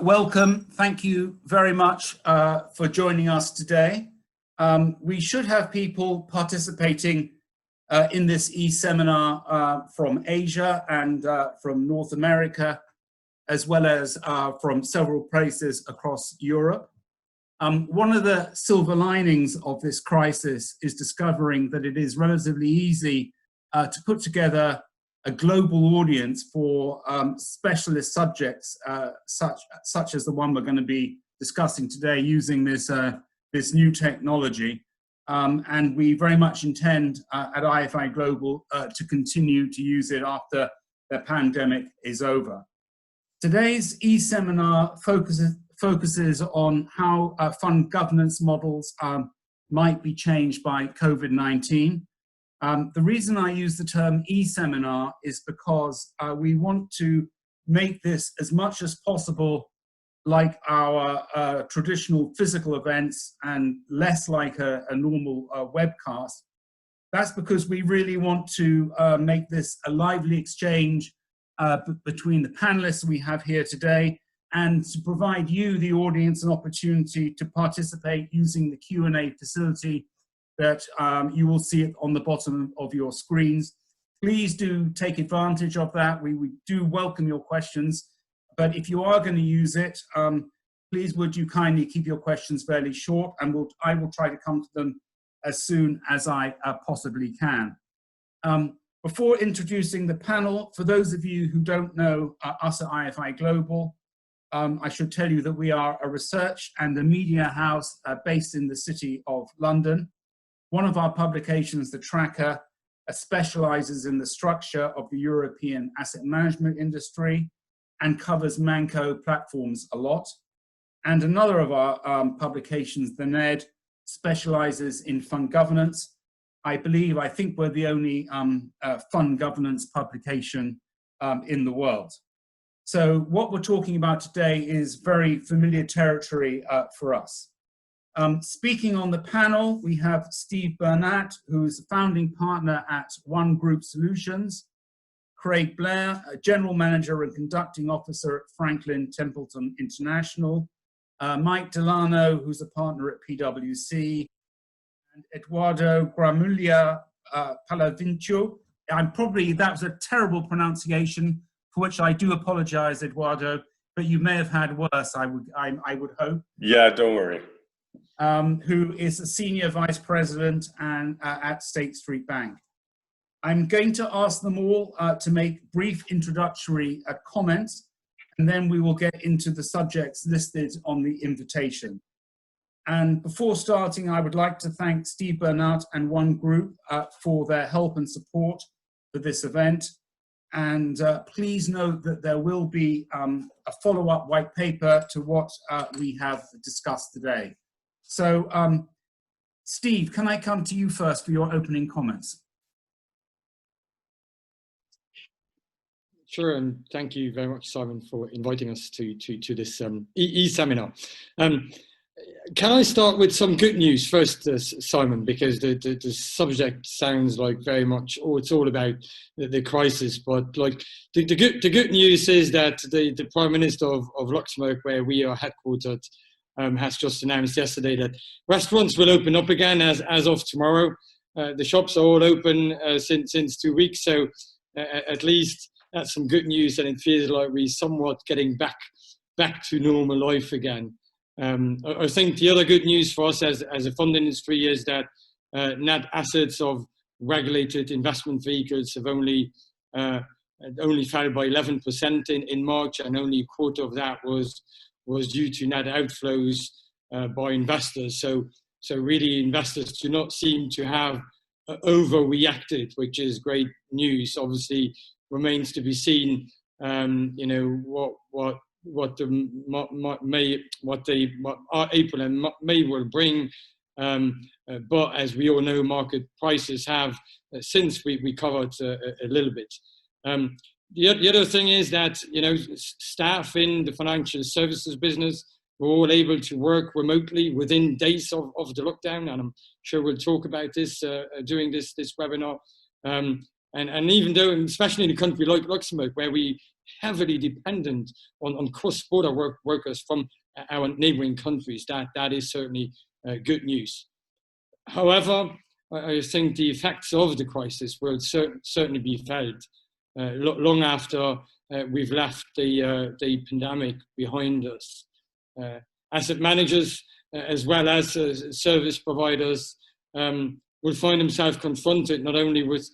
Welcome. Thank you very much for joining us today. We should have people participating in this e-seminar from Asia and from North America, as well as from several places across Europe. One of the silver linings of this crisis is discovering that it is relatively easy to put together a global audience for specialist subjects such as the one we're going to be discussing today using this new technology. And we very much intend at IFI Global to continue to use it after the pandemic is over. Today's e-seminar focuses on how fund governance models might be changed by COVID-19. The reason I use the term e-seminar is because we want to make this as much as possible like our traditional physical events and less like a normal webcast. That's because we really want to make this a lively exchange between the panelists we have here today, and to provide you, the audience, an opportunity to participate using the Q&A facility that you will see it on the bottom of your screens. Please do take advantage of that. We do welcome your questions, but if you are going to use it, please would you kindly keep your questions fairly short, and I will try to come to them as soon as I possibly can. Before introducing the panel, for those of you who don't know us at IFI Global, I should tell you that we are a research and a media house based in the city of London. One of our publications, The Tracker, specializes in the structure of the European asset management industry and covers Manco platforms a lot. And another of our publications, The Ned, specializes in fund governance. I think we're the only fund governance publication in the world. So what we're talking about today is very familiar territory for us. Speaking on the panel, we have Steve Bernat, who's a founding partner at One Group Solutions, Craig Blair, a general manager and conducting officer at Franklin Templeton International, Mike Delano, who's a partner at PwC, and Eduardo Gramuglia Pallavincio. That was a terrible pronunciation, for which I do apologize, Eduardo, but you may have had worse, I would hope. Yeah, don't worry. Who is a senior vice president at State Street Bank. I'm going to ask them all to make brief introductory comments, and then we will get into the subjects listed on the invitation. And before starting, I would like to thank Steve Bernat and One Group for their help and support for this event. And please note that there will be a follow-up white paper to what we have discussed today. So, Steve, can I come to you first for your opening comments? Sure, and thank you very much, Simon, for inviting us to this e-seminar. Can I start with some good news first, Simon, because the subject sounds like very much, it's all about the crisis, but like the good news is that the Prime Minister of Luxembourg, where we are headquartered, has just announced yesterday that restaurants will open up again as of tomorrow. The shops are all open since 2 weeks, so at least that's some good news, and it feels like we're somewhat getting back to normal life again. I think the other good news for us as a fund industry is that net assets of regulated investment vehicles have only fell by 11% in March, and only a quarter of that was due to net outflows by investors. So really investors do not seem to have overreacted, which is great news. Obviously remains to be seen, what April and May will bring. But as we all know, market prices have since we covered a little bit. The other thing is that staff in the financial services business were all able to work remotely within days of the lockdown, and I'm sure we'll talk about this during this webinar. And even though, especially in a country like Luxembourg, where we heavily dependent on cross-border workers from our neighboring countries. That is certainly good news. However, I think the effects of the crisis will certainly be felt long after we've left the pandemic behind us. Asset managers, as well as service providers, will find themselves confronted not only with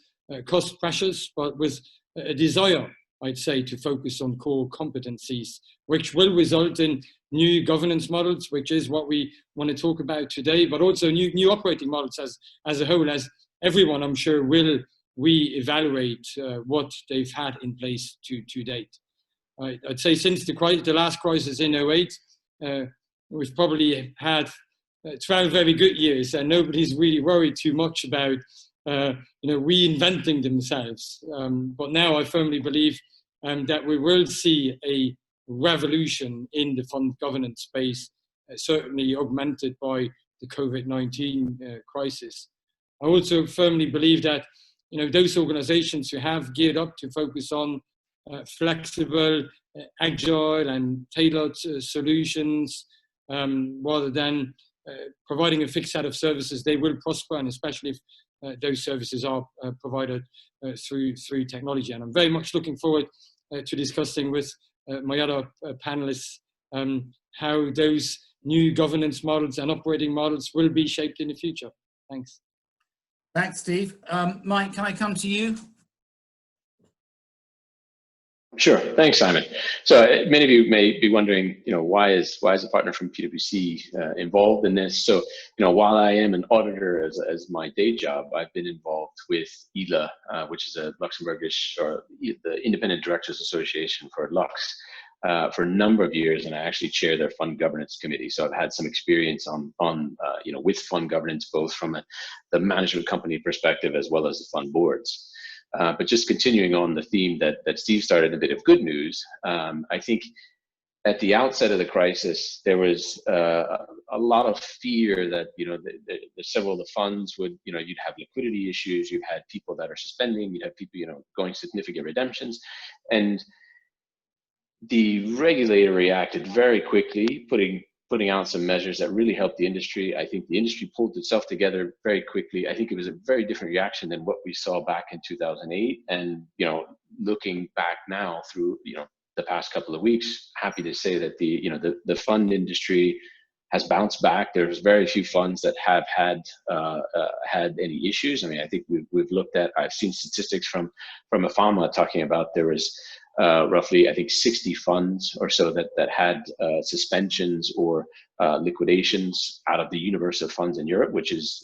cost pressures, but with a desire, I'd say, to focus on core competencies, which will result in new governance models, which is what we want to talk about today, but also new operating models as a whole, as everyone, I'm sure, will re-evaluate what they've had in place to date. I'd say since the last crisis in 2008, we've probably had 12 very good years, and nobody's really worried too much about reinventing themselves. But now I firmly believe that we will see a revolution in the fund governance space, certainly augmented by the COVID-19 crisis. I also firmly believe that those organizations who have geared up to focus on flexible, agile and tailored solutions, rather than providing a fixed set of services, they will prosper, and especially if those services are provided through technology. And I'm very much looking forward to discussing with my other panelists how those new governance models and operating models will be shaped in the future. Thanks. Thanks, Steve. Mike, can I come to you? Sure. Thanks, Simon. So many of you may be wondering, why is a partner from PwC involved in this? So, while I am an auditor as my day job, I've been involved with ILA, which is a Luxembourgish, or the Independent Directors Association for Lux, for a number of years, and I actually chair their fund governance committee. So I've had some experience on with fund governance, both from the management company perspective as well as the fund boards. But just continuing on the theme that Steve started, a bit of good news. I think at the outset of the crisis, there was a lot of fear that several of the funds would, you'd have liquidity issues, you've had people that are suspending, you'd have people going significant redemptions, and the regulator reacted very quickly, putting out some measures that really helped the industry. I think the industry pulled itself together very quickly. I think it was a very different reaction than what we saw back in 2008. And, looking back now through, the past couple of weeks, happy to say that the fund industry has bounced back. There's very few funds that have had any issues. I mean, I think we've looked at, I've seen statistics from AFAMA talking about there was roughly, I think, 60 funds or so that had suspensions or liquidations out of the universe of funds in Europe, which is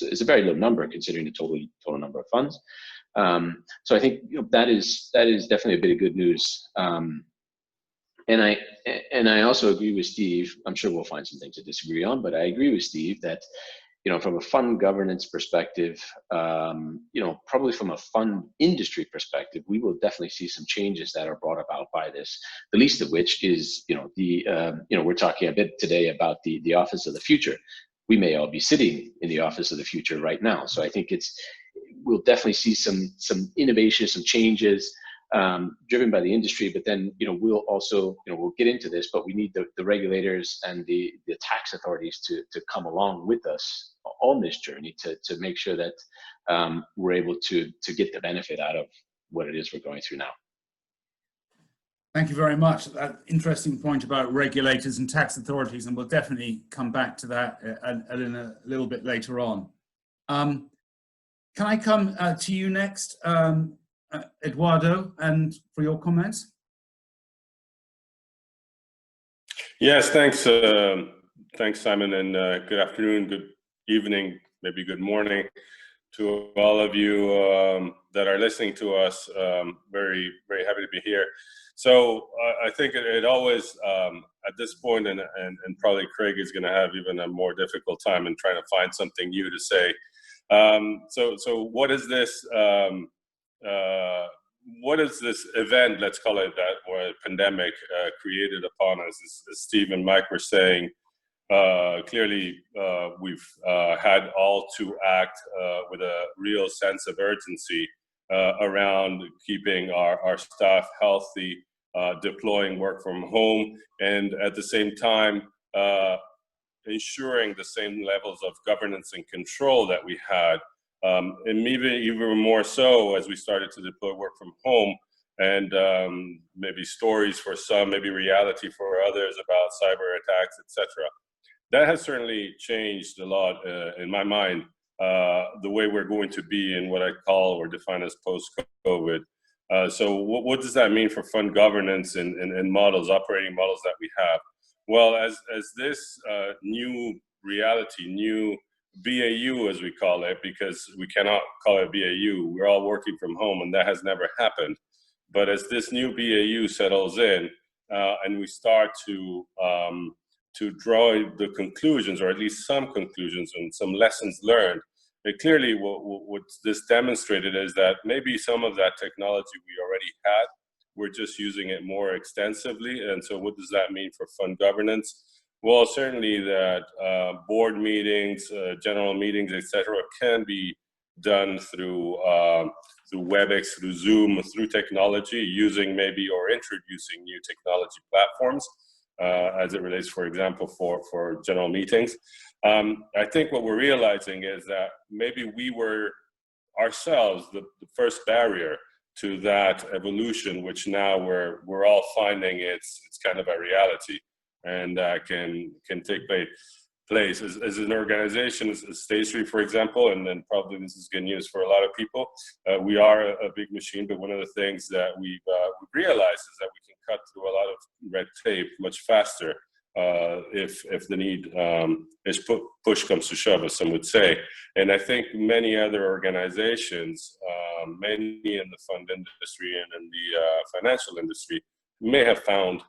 a very low number considering the total number of funds. So I think that is definitely a bit of good news. And I also agree with Steve. I'm sure we'll find some things to disagree on, but I agree with Steve that from a fund governance perspective, probably from a fund industry perspective, we will definitely see some changes that are brought about by this. The least of which is, we're talking a bit today about the office of the future. We may all be sitting in the office of the future right now. So I think we'll definitely see some innovation, some changes driven by the industry. But then, we'll also, we'll get into this, but we need the regulators and the tax authorities to come along with us on this journey to make sure that we're able to get the benefit out of what it is we're going through now. Thank you very much. That interesting point about regulators and tax authorities, and we'll definitely come back to that in a little bit later on. Can I come to you next, Eduardo, and for your comments? Yes, thanks. Thanks, Simon, and good afternoon, good evening, maybe good morning to all of you that are listening to us. Very, very happy to be here. So I think it always, at this point, and probably Craig is going to have even a more difficult time in trying to find something new to say. So what is this? What is this event, let's call it that, where pandemic created upon us? As Steve and Mike were saying, clearly we've had all to act with a real sense of urgency around keeping our staff healthy, deploying work from home, and at the same time, ensuring the same levels of governance and control that we had. And even more so as we started to deploy work from home, and maybe stories for some, maybe reality for others about cyber attacks, etc. That has certainly changed a lot in my mind, the way we're going to be in what I call or define as post-COVID. So what does that mean for fund governance and models, operating models that we have? Well, as this new reality, new BAU as we call it, because we cannot call it BAU, we're all working from home and that has never happened. But as this new BAU settles in and we start to draw the conclusions, or at least some conclusions and some lessons learned, clearly what this demonstrated is that maybe some of that technology we already had, we're just using it more extensively. And so what does that mean for fund governance? Well, certainly that board meetings, general meetings, etc., can be done through WebEx, through Zoom, through technology, using maybe or introducing new technology platforms as it relates, for example, for general meetings. I think what we're realizing is that maybe we were ourselves the first barrier to that evolution, which now we're all finding it's kind of a reality and can take place. As an organization, as State Street, for example, and then probably this is good news for a lot of people, we are a big machine, but one of the things that we've realized is that we can cut through a lot of red tape much faster if the need is push comes to shove, as some would say. And I think many other organizations, many in the fund industry and in the financial industry, may have found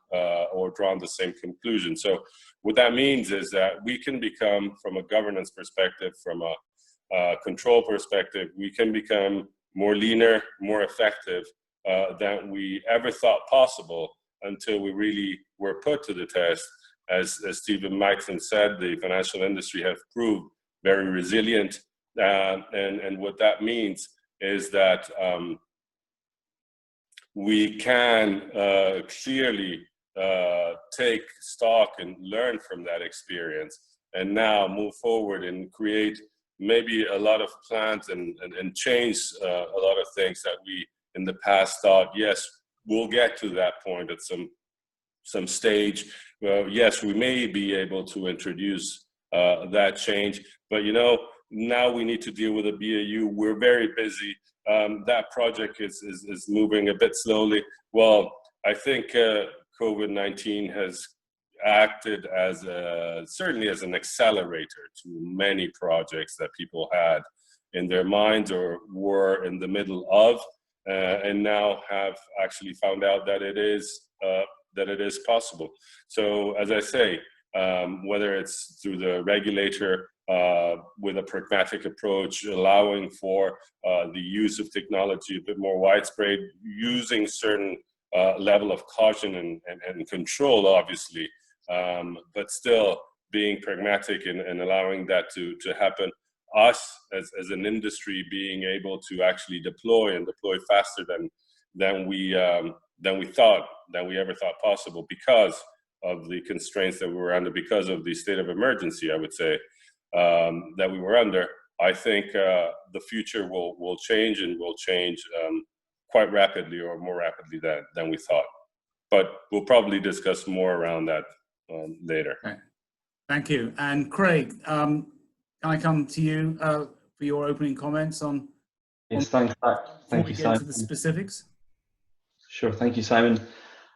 or drawn the same conclusion. So what that means is that we can become, from a governance perspective, from a control perspective, we can become more leaner, more effective than we ever thought possible until we really were put to the test. As Stephen Maxon said, the financial industry have proved very resilient. And what that means is that we can clearly take stock and learn from that experience and now move forward and create maybe a lot of plans and change a lot of things that we in the past thought, yes, we'll get to that point at some stage. Well, yes, we may be able to introduce that change, but now we need to deal with a BAU. We're very busy. That project is moving a bit slowly. Well, I think COVID-19 has acted as certainly as an accelerator to many projects that people had in their minds or were in the middle of, and now have actually found out that it is possible. So as I say, whether it's through the regulator with a pragmatic approach, allowing for the use of technology a bit more widespread, using certain level of caution and control, obviously, but still being pragmatic and allowing that to happen. Us as an industry being able to actually deploy faster than we ever thought possible because of the constraints that we were under, because of the state of emergency, I would say, that we were under. I think the future will change and will change quite rapidly, or more rapidly than we thought. But we'll probably discuss more around that later. Okay. Thank you. And Craig, can I come to you for your opening comments on? Yes, thanks. Thank you, Simon. Into the specifics. Sure, thank you, Simon.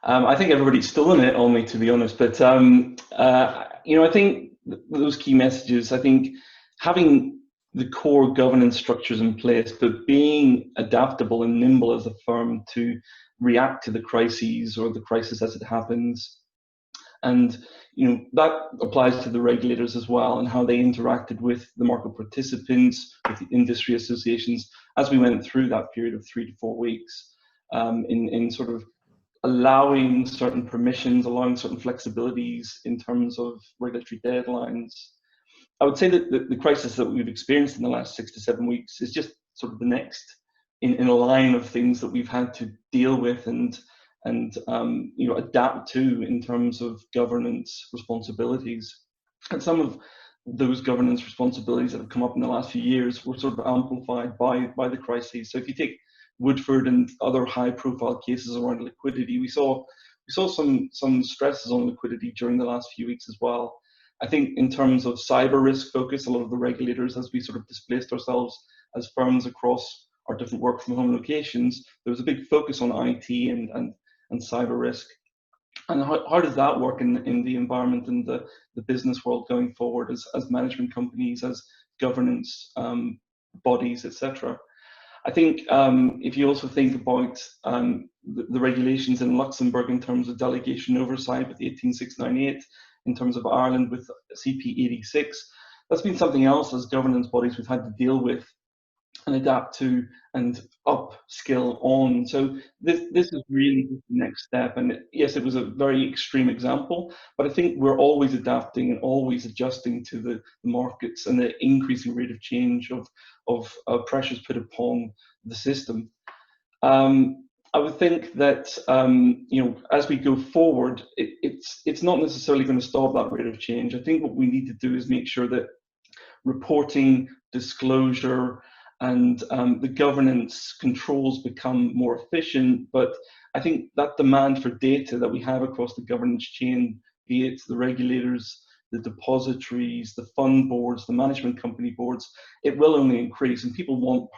I think everybody's stolen it on me, to be honest. But I think those key messages. I think having the core governance structures in place, but being adaptable and nimble as a firm to react to the crises or the crisis as it happens. And that applies to the regulators as well, and how they interacted with the market participants, with the industry associations, as we went through that period of 3 to 4 weeks, in sort of allowing certain permissions, allowing certain flexibilities in terms of regulatory deadlines. I would say that the crisis that we've experienced in the last 6 to 7 weeks is just sort of the next in a line of things that we've had to deal with and adapt to in terms of governance responsibilities. And some of those governance responsibilities that have come up in the last few years were sort of amplified by the crises. So if you take Woodford and other high-profile cases around liquidity, we saw some stresses on liquidity during the last few weeks as well. I think in terms of cyber risk focus, a lot of the regulators, as we sort of displaced ourselves as firms across our different work from home locations, there was a big focus on IT and cyber risk. And how does that work in the environment and the business world going forward as management companies, as governance bodies, etc.? I think if you also think about the regulations in Luxembourg in terms of delegation oversight with 18698, in terms of Ireland with CP 86, that's been something else as governance bodies we've had to deal with and adapt to and upskill on. So this is really the next step. And yes, it was a very extreme example, but I think we're always adapting and always adjusting to the markets and the increasing rate of change of pressures put upon the system. I would think that as we go forward, it's not necessarily going to stop that rate of change. I think what we need to do is make sure that reporting, disclosure, and the governance controls become more efficient. But I think that demand for data that we have across the governance chain, be it the regulators, the depositories, the fund boards, the management company boards, it will only increase, and people want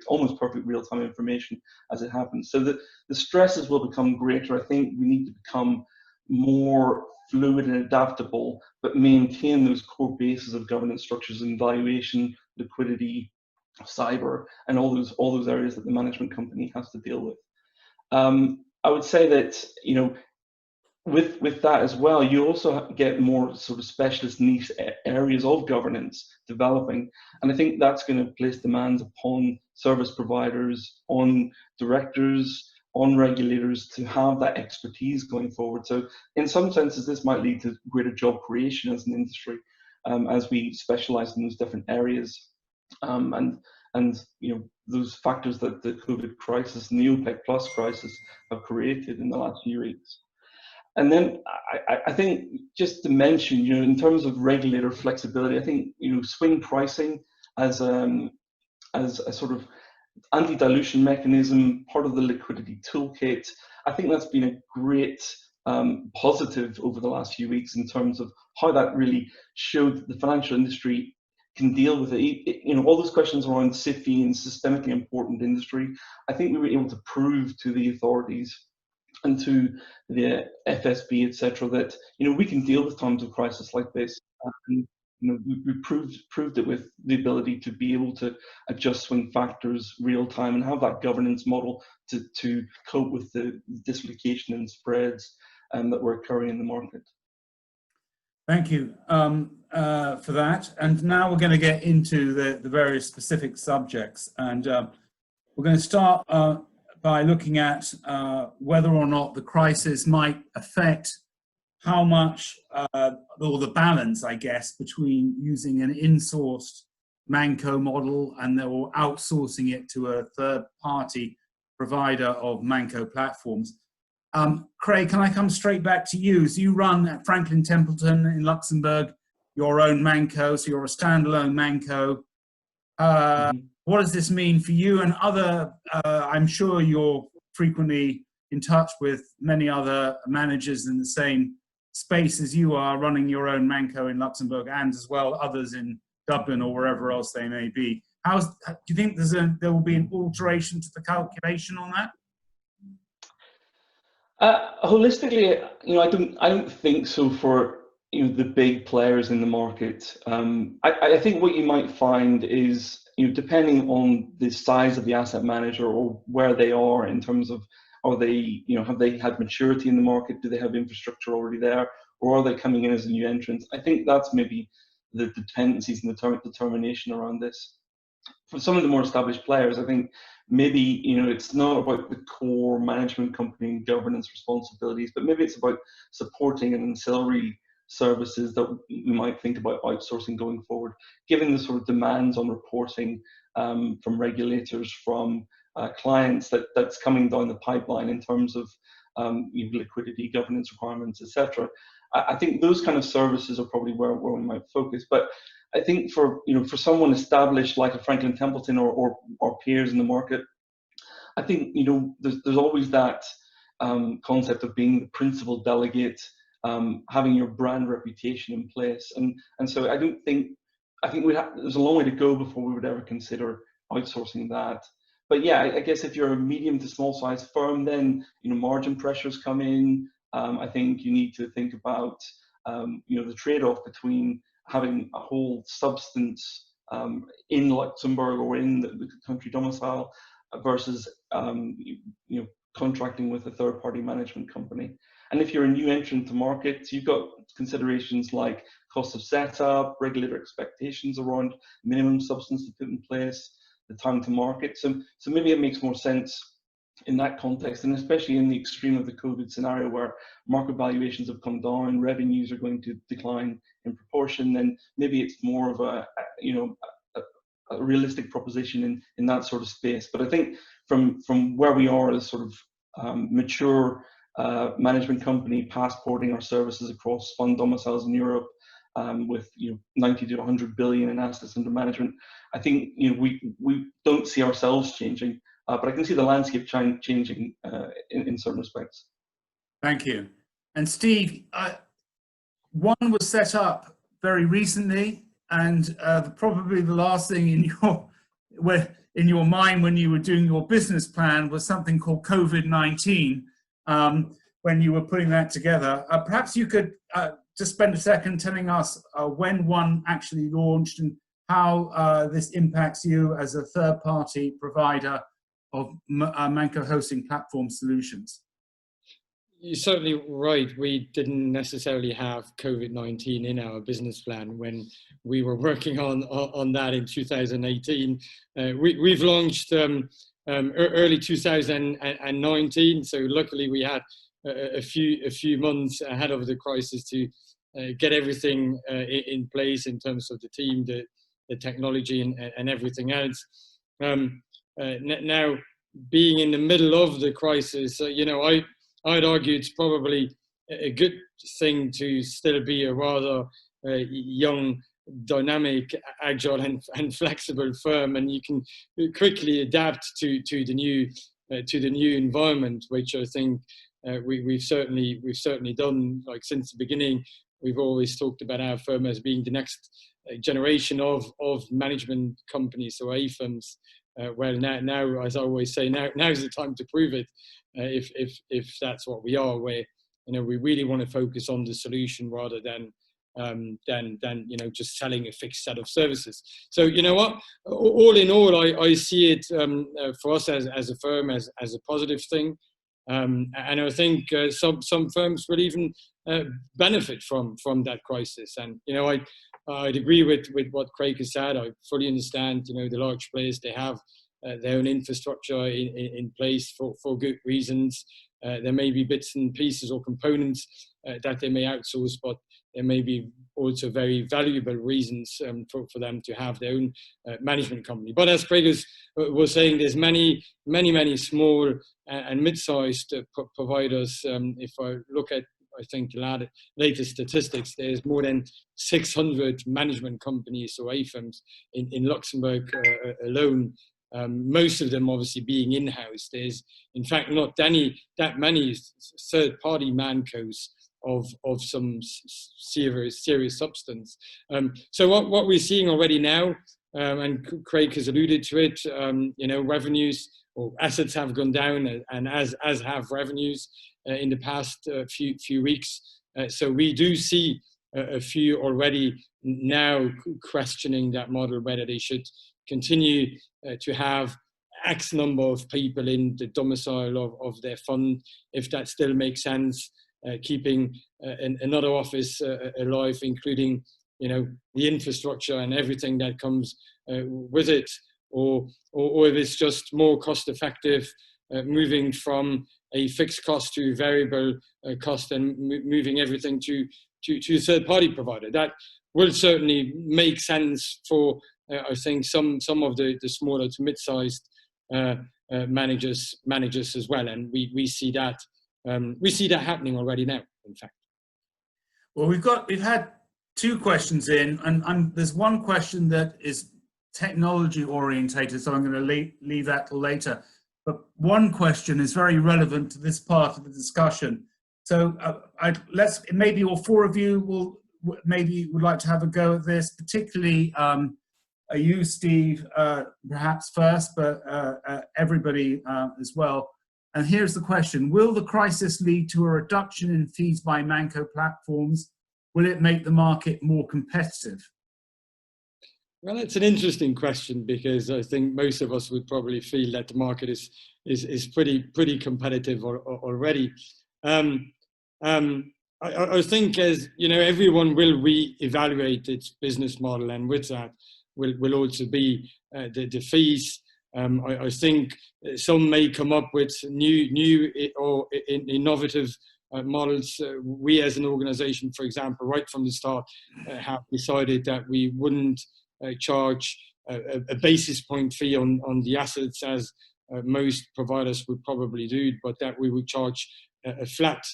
almost perfect real-time information as it happens. So the stresses will become greater. I think we need to become more fluid and adaptable, but maintain those core bases of governance structures and valuation, liquidity, cyber, and all those areas that the management company has to deal with. I would say that with that as well, you also get more sort of specialist niche areas of governance developing, and I think that's going to place demands upon service providers, on directors, on regulators to have that expertise going forward. So in some senses, this might lead to greater job creation as an industry, as we specialize in those different areas. And those factors that the COVID crisis and the OPEC Plus crisis have created in the last few weeks. And then I think just to mention, in terms of regulator flexibility, I think swing pricing as a sort of anti-dilution mechanism, part of the liquidity toolkit, I think that's been a great positive over the last few weeks in terms of how that really showed that the financial industry can deal with it. All those questions around SIFI and systemically important industry, I think we were able to prove to the authorities and to the FSB, etc., that we can deal with times of crisis like this. And we proved it with the ability to be able to adjust swing factors real time and have that governance model to cope with the dislocation and spreads that were occurring in the market. Thank you for that. And now we're going to get into the various specific subjects. And we're going to start by looking at whether or not the crisis might affect how much, or the balance, I guess, between using an in-sourced Manco model and or outsourcing it to a third-party provider of Manco platforms. Craig, can I come straight back to you? So you run at Franklin Templeton in Luxembourg, your own Manco, so you're a standalone Manco. What does this mean for you and other, I'm sure you're frequently in touch with many other managers in the same space as you are, running your own Manco in Luxembourg and as well others in Dublin or wherever else they may be. Do you think there will be an alteration to the calculation on that? Holistically, I don't think so for the big players in the market. I think what you might find is depending on the size of the asset manager or where they are in terms of, are they have they had maturity in the market? Do they have infrastructure already there, or are they coming in as a new entrant? I think that's maybe the dependencies and the determination around this. For some of the more established players, I think maybe it's not about the core management company and governance responsibilities, but maybe it's about supporting an ancillary services that we might think about outsourcing going forward, given the sort of demands on reporting from regulators, from clients that's coming down the pipeline in terms of liquidity, governance requirements, etc. I think those kind of services are probably where we might focus. But I think for someone established like a Franklin Templeton or peers in the market, I think there's always that concept of being the principal delegate, having your brand reputation in place, and so I think there's a long way to go before we would ever consider outsourcing that. But yeah, I guess if you're a medium to small size firm, then margin pressures come in. I think you need to think about the trade-off between having a whole substance in Luxembourg or in the country domicile versus contracting with a third-party management company. And if you're a new entrant to markets, you've got considerations like cost of setup, regulator expectations around minimum substance to put in place, the time to market. So maybe it makes more sense in that context, and especially in the extreme of the COVID scenario where market valuations have come down, revenues are going to decline in proportion, then maybe it's more of a realistic proposition in that sort of space. But I think from where we are as sort of mature management company passporting our services across fund domiciles in Europe, with 90 to 100 billion in assets under management, I think we don't see ourselves changing, but I can see the landscape changing in certain respects. Thank you. And Steve, one was set up very recently, and probably the last thing in your mind when you were doing your business plan was something called COVID-19. When you were putting that together, perhaps you could just spend a second telling us when one actually launched and how this impacts you as a third-party provider of Manco hosting platform solutions. You're certainly right. We didn't necessarily have COVID-19 in our business plan when we were working on that in 2018. We've launched early 2019, so luckily we had a few months ahead of the crisis to get everything in place in terms of the team, the technology, and everything else. Now, being in the middle of the crisis, I'd argue it's probably a good thing to still be a rather young, dynamic, agile, and flexible firm, and you can quickly adapt to the new environment, which I think we've certainly done. Like since the beginning, we've always talked about our firm as being the next generation of management companies, so AIFMs. Well, now, as I always say, now's the time to prove it. If that's what we are, where we really want to focus on the solution rather than just selling a fixed set of services. So what, all in all, I see it for us as a firm as a positive thing, and I think some firms will even benefit from that crisis. And I'd agree with what Craig has said. I fully understand, the large players, they have their own infrastructure in place for good reasons. There may be bits and pieces or components that they may outsource, but there may be also very valuable reasons for them to have their own management company. But as Craig was saying, there's many small and mid-sized providers. If I look at, I think, the latest statistics, there's more than 600 management companies or AIFMs in Luxembourg alone. Most of them obviously being in-house. There's, in fact, not that many third-party mancos of some serious substance. So what we're seeing already now, and Craig has alluded to it, revenues or assets have gone down, and as have revenues in the past few weeks. So we do see a few already now questioning that model, whether they should continue to have X number of people in the domicile of their fund, if that still makes sense, keeping another office alive, including the infrastructure and everything that comes with it, or if it's just more cost effective, moving from a fixed cost to variable cost and moving everything to a third party provider. That will certainly make sense for I think some of the smaller to mid-sized managers as well, and we see that happening already now, in fact. Well, we've had two questions in, and there's one question that is technology orientated, so I'm going to leave that till later. But one question is very relevant to this part of the discussion. So maybe all four of you would like to have a go at this, particularly you, Steve, perhaps first, but everybody as well. And here's the question: will the crisis lead to a reduction in fees by Manco platforms? Will it make the market more competitive? Well, it's an interesting question, because I think most of us would probably feel that the market is pretty competitive already. I think, as you know, everyone will re-evaluate its business model, and with that will also be the fees. I think some may come up with new or innovative models. We as an organization, for example, right from the start, have decided that we wouldn't charge a basis point fee on the assets, as most providers would probably do, but that we would charge a flat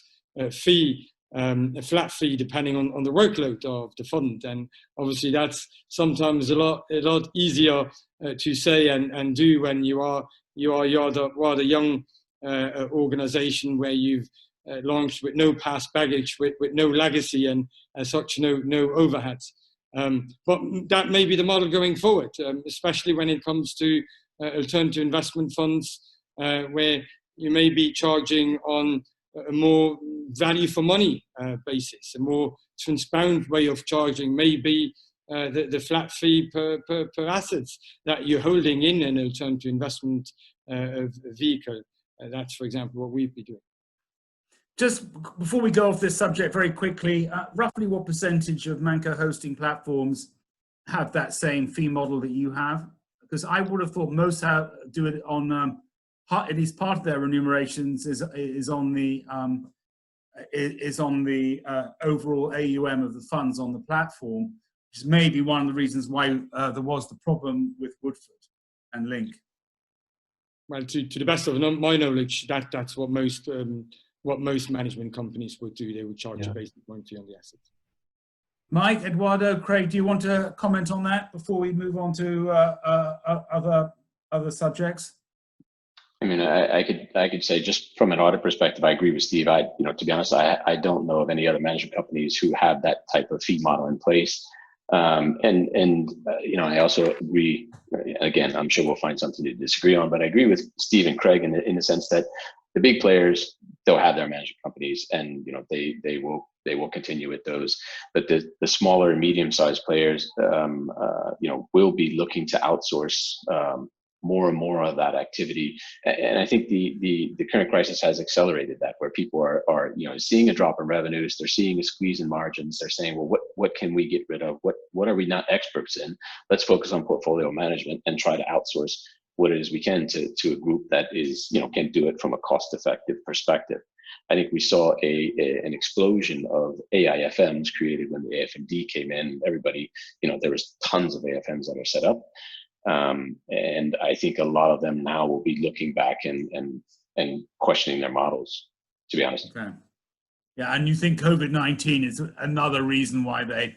fee depending on the workload of the fund. And obviously that's sometimes a lot easier to say and do when you are the rather young organization, where you've launched with no past baggage, with no legacy, and as such no overheads. But that may be the model going forward, especially when it comes to alternative investment funds, where you may be charging on a more value for money basis. A more transparent way of charging may be the flat fee per assets that you're holding in an alternative investment vehicle. That's, for example, what we'd be doing. Just before we go off this subject very quickly, roughly what percentage of Manco hosting platforms have that same fee model that you have? Because I would have thought most do it on, at least part of their remunerations is on the overall AUM of the funds on the platform, which is maybe one of the reasons why there was the problem with Woodford and Link. Well, to the best of my knowledge, that's what most management companies would do. They would charge a basic point fee on the assets. Mike, Eduardo, Craig, do you want to comment on that before we move on to other subjects? I mean, I could say, just from an audit perspective, I agree with Steve. To be honest, I don't know of any other management companies who have that type of fee model in place. I also agree. Again, I'm sure we'll find something to disagree on, but I agree with Steve and Craig in the sense that the big players, they'll have their management companies, and they will continue with those. But the smaller and medium-sized players, will be looking to outsource more and more of that activity. And I think the current crisis has accelerated that, where people are seeing a drop in revenues, they're seeing a squeeze in margins, they're saying, well, what can we get rid of? What are we not experts in? Let's focus on portfolio management and try to outsource what it is we can to a group that is, can do it from a cost-effective perspective. I think we saw an explosion of AIFMs created when the AFMD came in. Everybody, there was tons of AFMs that are set up. And I think a lot of them now will be looking back and questioning their models, to be honest. Okay. Yeah, and you think COVID-19 is another reason why they,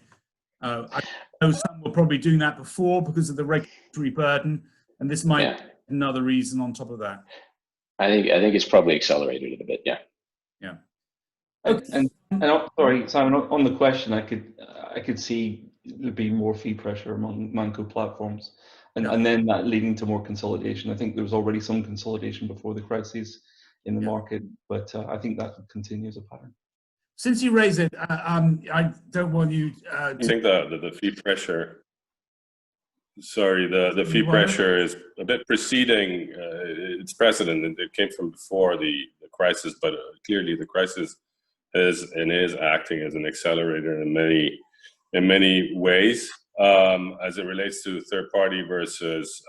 I know some were probably doing that before because of the regulatory burden, and this might be another reason on top of that. I think it's probably accelerated it a bit, yeah. Yeah. Okay. And sorry, Simon, on the question, I could see there being more fee pressure among Manco platforms. And then that leading to more consolidation. I think there was already some consolidation before the crisis in the market, but I think that continues a pattern. Since you raise it, I don't want you I think the fee pressure, the fee pressure is a bit preceding its precedent. It came from before the crisis, but clearly the crisis is acting as an accelerator in many ways. As it relates to third party versus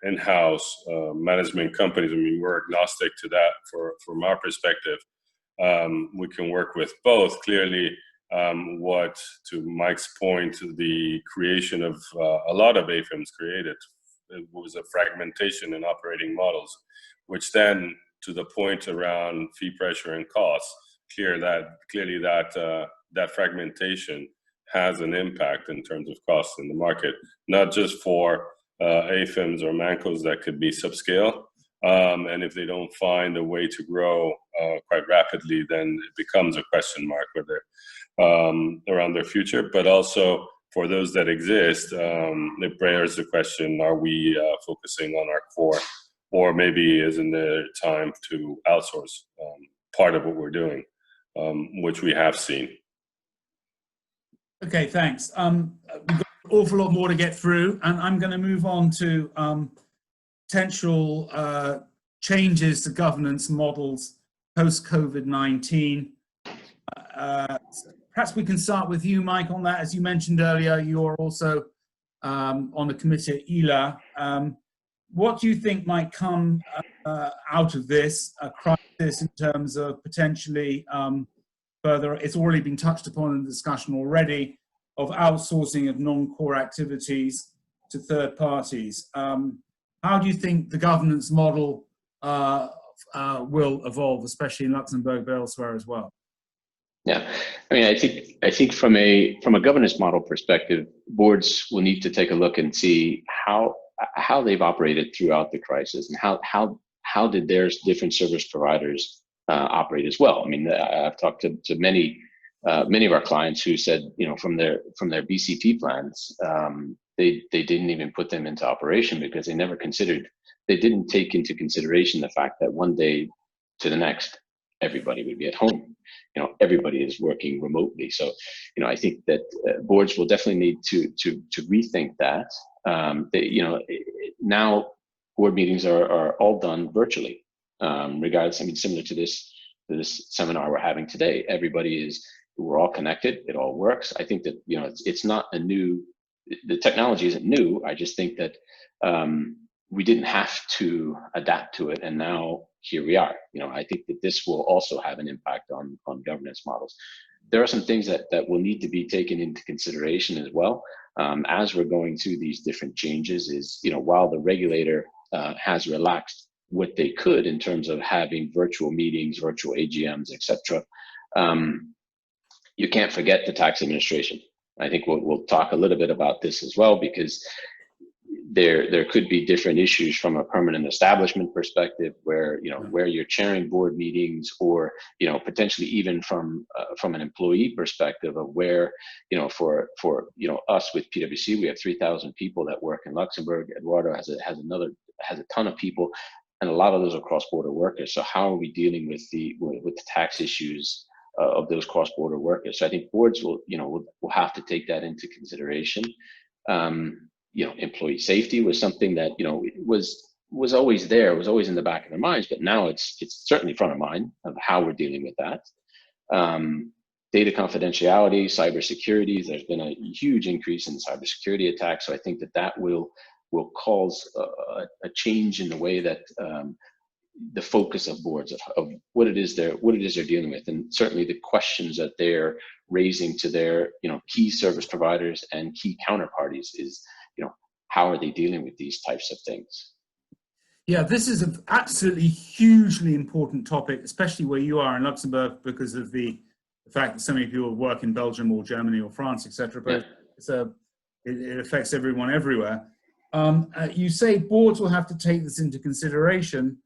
in-house management companies, I mean, we're agnostic to that from our perspective. We can work with both. Clearly, to Mike's point, the creation of a lot of AFMs created it was a fragmentation in operating models, which then, to the point around fee pressure and costs, clearly that fragmentation has an impact in terms of costs in the market, not just for AFIMs or MANCOs that could be subscale. And if they don't find a way to grow quite rapidly, then it becomes a question mark whether around their future. But also for those that exist, it bears the question: are we focusing on our core, or maybe isn't there time to outsource part of what we're doing, which we have seen. Okay, thanks. We've got an awful lot more to get through, and I'm going to move on to potential changes to governance models post-COVID-19. Perhaps we can start with you, Mike, on that. As you mentioned earlier, you're also on the committee at ELA. What do you think might come out of this crisis in terms of potentially further, it's already been touched upon in the discussion already, of outsourcing of non-core activities to third parties? How do you think the governance model will evolve, especially in Luxembourg, but elsewhere as well? Yeah, I mean, I think from a governance model perspective, boards will need to take a look and see how they've operated throughout the crisis, and how did their different service providers operate as well. I mean, I've talked to many of our clients who said, from their BCP plans, they didn't even put them into operation because they didn't take into consideration the fact that one day to the next, everybody would be at home. Everybody is working remotely. So, I think that boards will definitely need to rethink that. Now board meetings are all done virtually, regardless. I mean, similar to this seminar we're having today, we're all connected. It all works. I think that, it's not the technology isn't new. I just think that we didn't have to adapt to it, and now here we are. I think that this will also have an impact on governance models. There are some things that will need to be taken into consideration as well as we're going through these different changes. Is, while the regulator has relaxed what they could in terms of having virtual meetings, virtual AGMs, etc., you can't forget the tax administration. I think we'll talk a little bit about this as well, because there could be different issues from a permanent establishment perspective, where where you're chairing board meetings, or potentially even from an employee perspective of where for us with PwC, we have 3,000 people that work in Luxembourg. Eduardo has a ton of people, and a lot of those are cross-border workers. So how are we dealing with the tax issues of those cross-border workers? So I think boards will have to take that into consideration. Employee safety was something that was always there, was always in the back of their minds, but now it's certainly front of mind of how we're dealing with that. Data confidentiality, cybersecurity. There's been a huge increase in cybersecurity attacks, so I think that will cause a change in the way that the focus of boards of what it is they're dealing with, and certainly the questions that they're raising to their key service providers and key counterparties is how are they dealing with these types of things. Yeah, this is an absolutely hugely important topic, especially where you are in Luxembourg, because of the fact that so many people work in Belgium or Germany or France, etc. But it affects everyone everywhere. You say boards will have to take this into consideration,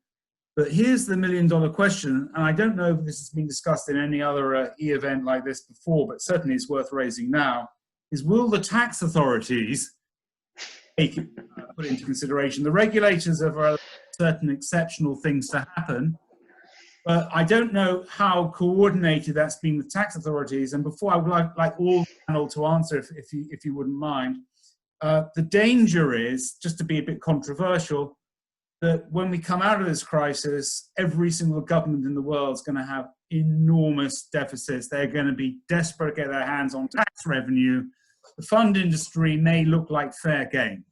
but here's the million-dollar question, and I don't know if this has been discussed in any other e-event like this before, but certainly it's worth raising now, is will the tax authorities put into consideration? The regulators have allowed certain exceptional things to happen, but I don't know how coordinated that's been with tax authorities. And before, I would like all the panel to answer, if you wouldn't mind. The danger is, just to be a bit controversial, that when we come out of this crisis, every single government in the world is going to have enormous deficits. They're going to be desperate to get their hands on tax revenue. The fund industry may look like fair game.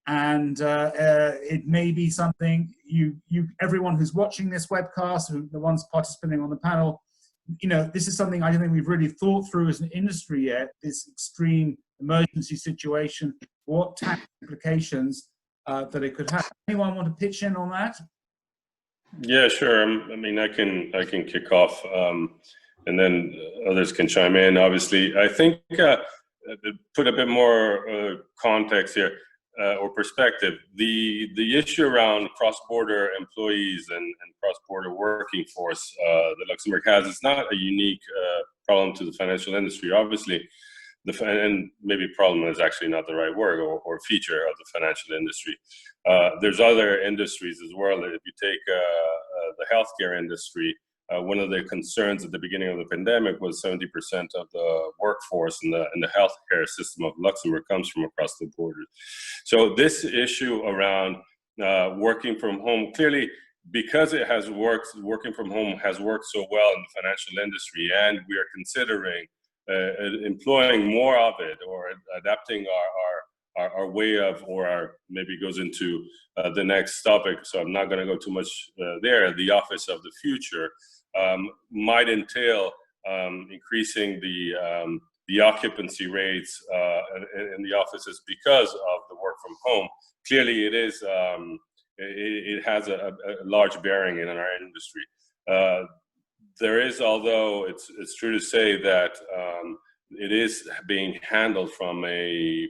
And it may be something everyone who's watching this webcast, the ones participating on the panel, this is something I don't think we've really thought through as an industry yet, this extreme emergency situation, what tax implications that it could have. Anyone want to pitch in on that? Yeah, sure. I mean, I can kick off, and then others can chime in. Obviously, I think to put a bit more context here or perspective, the issue around cross-border employees and cross-border working force that Luxembourg has is not a unique problem to the financial industry. Obviously, and maybe problem is actually not the right word, or feature of the financial industry. There's other industries as well. If you take the healthcare industry, one of the concerns at the beginning of the pandemic was 70% of the workforce in the healthcare system of Luxembourg comes from across the borders. So this issue around working from home, clearly, because it has worked, working from home has worked so well in the financial industry, and we are considering employing more of it, or adapting our way of, or our, maybe goes into the next topic, so I'm not going to go too much there. The office of the future might entail increasing the occupancy rates in the offices because of the work from home. Clearly, it is it has a large bearing in our industry. There is, although it's true to say that it is being handled from a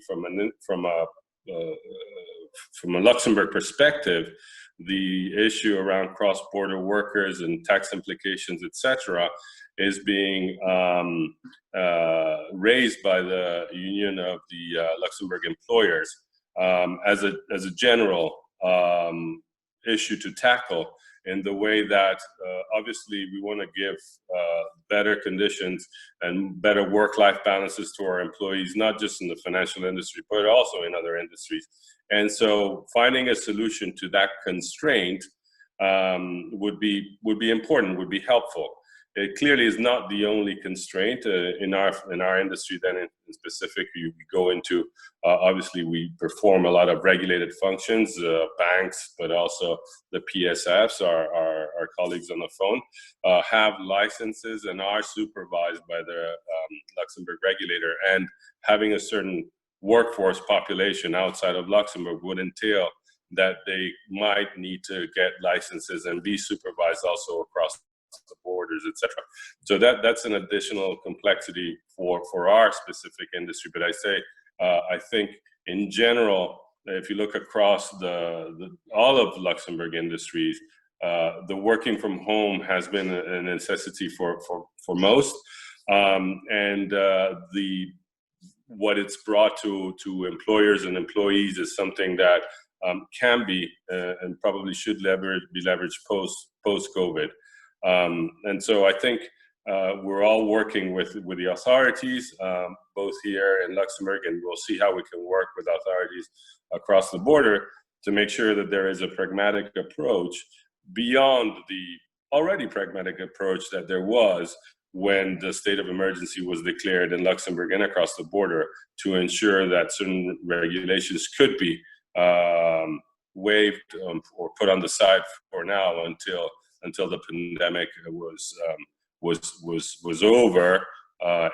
Luxembourg perspective, the issue around cross-border workers and tax implications, etc., is being raised by the Union of the Luxembourg Employers as a general issue to tackle, in the way that obviously we want to give better conditions and better work-life balances to our employees, not just in the financial industry, but also in other industries. And so finding a solution to that constraint would be important, would be helpful. It clearly is not the only constraint in our industry. Then in specific, we go into, obviously we perform a lot of regulated functions, banks, but also the PSFs, our colleagues on the phone, have licenses and are supervised by the Luxembourg regulator, and having a certain workforce population outside of Luxembourg would entail that they might need to get licenses and be supervised also across the borders, etc. So that's an additional complexity for our specific industry. But I think in general, if you look across all of Luxembourg industries, the working from home has been a necessity for most, and what it's brought to employers and employees is something that can be and probably should be leveraged post-COVID. And so I think we're all working with the authorities, both here in Luxembourg, and we'll see how we can work with authorities across the border to make sure that there is a pragmatic approach beyond the already pragmatic approach that there was when the state of emergency was declared in Luxembourg and across the border, to ensure that certain regulations could be waived or put on the side for now until the pandemic was over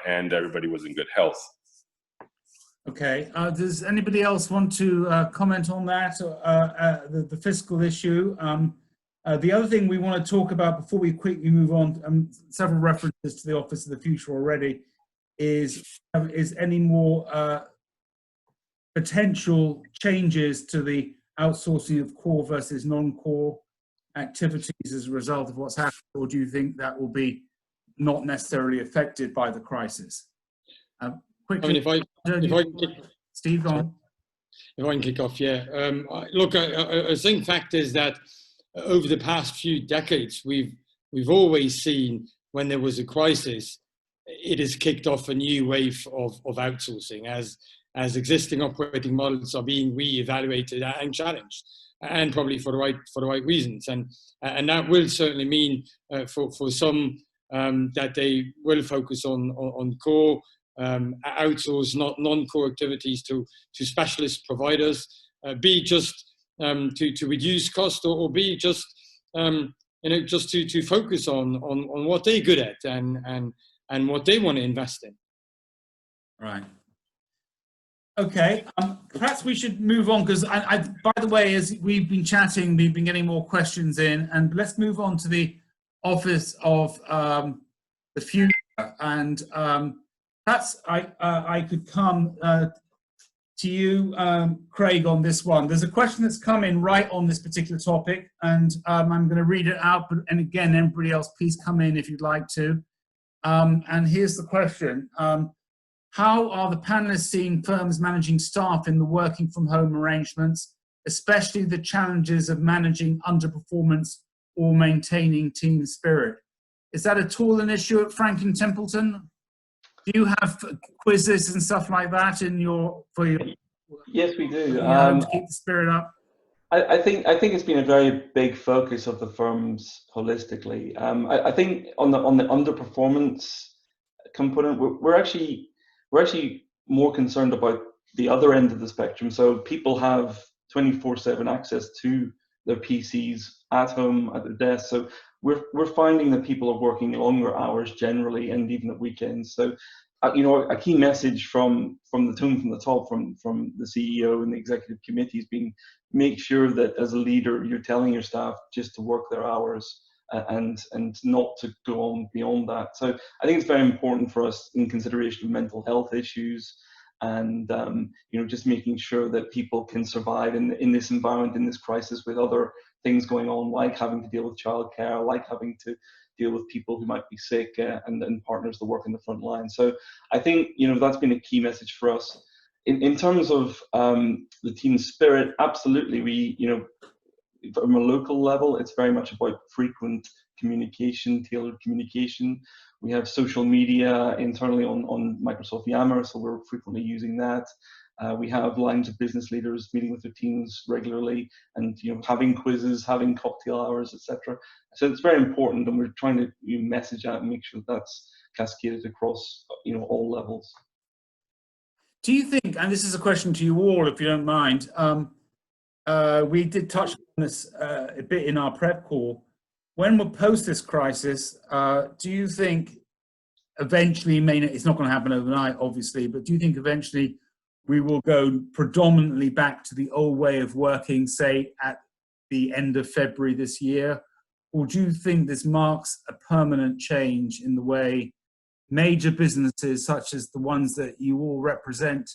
and everybody was in good health. Okay. Does anybody else want to comment on that, the fiscal issue? The other thing we want to talk about before we quickly move on, several references to the Office of the Future already, is any more potential changes to the outsourcing of core versus non-core activities as a result of what's happened, or do you think that will be not necessarily affected by the crisis? Quickly, I mean, Steve, go on. If I can kick off, yeah. Look, I think fact is that over the past few decades, we've always seen when there was a crisis, it has kicked off a new wave of outsourcing as existing operating models are being re-evaluated and challenged, and probably for the right reasons. And that will certainly mean for some that they will focus on core, outsource non-core activities to specialist providers, be just to reduce cost, or be just just to focus on what they're good at and what they want to invest in. Right. Okay, perhaps we should move on because by the way, as we've been chatting, we've been getting more questions in, and let's move on to the Office of the Future. And perhaps I could come to you, Craig, on this one. There's a question that's come in right on this particular topic, and I'm going to read it out. And again, everybody else, please come in if you'd like to. And here's the question. How are the panelists seeing firms managing staff in the working from home arrangements, especially the challenges of managing underperformance or maintaining team spirit? Is that at all an issue at Franklin Templeton? Do you have quizzes and stuff like that in for your? Yes, we do. To keep the spirit up. I think it's been a very big focus of the firms holistically. I think on the underperformance component, we're actually more concerned about the other end of the spectrum. So people have 24/7 access to their PCs at home, at their desks. So we're finding that people are working longer hours generally, and even at weekends. So a key message from the tone from the top, from the CEO and the executive committee has been, make sure that as a leader you're telling your staff just to work their hours and not to go on beyond that. So I think it's very important for us in consideration of mental health issues and just making sure that people can survive in this environment, in this crisis, with other things going on, like having to deal with childcare, like having to deal with people who might be sick, and partners that work in the front line. So I think that's been a key message for us. In terms of the team spirit, absolutely, we from a local level, it's very much about frequent communication, tailored communication. We have social media internally on Microsoft Yammer, so we're frequently using that. We have lines of business leaders meeting with their teams regularly, and having quizzes, having cocktail hours, etc. So it's very important, and we're trying to message out and make sure that's cascaded across all levels. Do you think, and this is a question to you all, if you don't mind, we did touch on this a bit in our prep call. When we're post this crisis, do you think eventually, it's not going to happen overnight, obviously, but do you think eventually we will go predominantly back to the old way of working, say, at the end of February this year? Or do you think this marks a permanent change in the way major businesses, such as the ones that you all represent,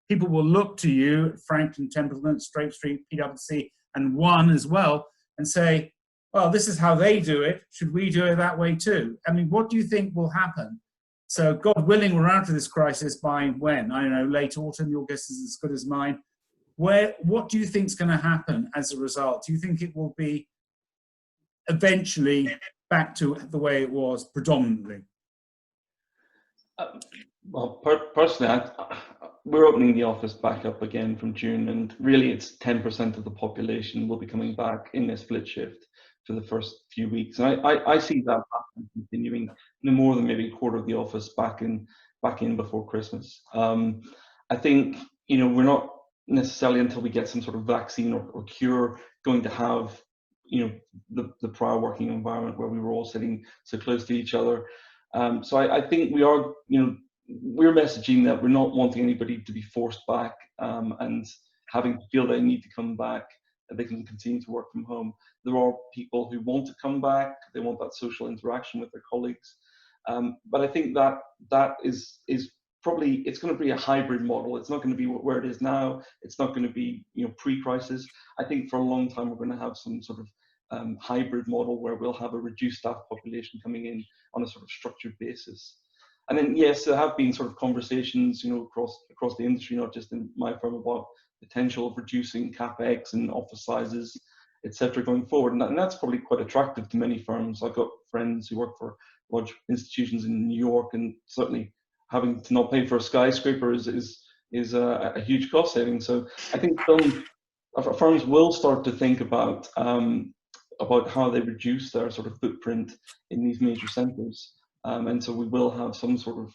people will look to you, Franklin Templeton, Straight Street, PwC, and One as well, and say, well, this is how they do it. Should we do it that way too? What do you think will happen? So God willing, we're out of this crisis by when? I don't know, late autumn, your guess is as good as mine. What do you think is going to happen as a result? Do you think it will be eventually back to the way it was predominantly? Well, personally, we're opening the office back up again from June, and really it's 10% of the population will be coming back in this split shift for the first few weeks. And I see that continuing, no more than maybe a quarter of the office back in before Christmas. I think we're not necessarily, until we get some sort of vaccine or cure, going to have the prior working environment where we were all sitting so close to each other. So I think we are, we're messaging that we're not wanting anybody to be forced back and having to feel they need to come back, that they can continue to work from home. There are people who want to come back, they want that social interaction with their colleagues. But I think that is probably, it's going to be a hybrid model. It's not going to be where it is now. It's not going to be pre-crisis. I think for a long time we're going to have some sort of hybrid model where we'll have a reduced staff population coming in on a sort of structured basis. And then yes, there have been sort of conversations across the industry, not just in my firm, about potential of reducing capex and office sizes, etc. going forward, and that's probably quite attractive to many firms. I've got friends who work for large institutions in New York, and certainly having to not pay for a skyscraper is a huge cost saving. So I think some firms will start to think about how they reduce their sort of footprint in these major centres, and so we will have some sort of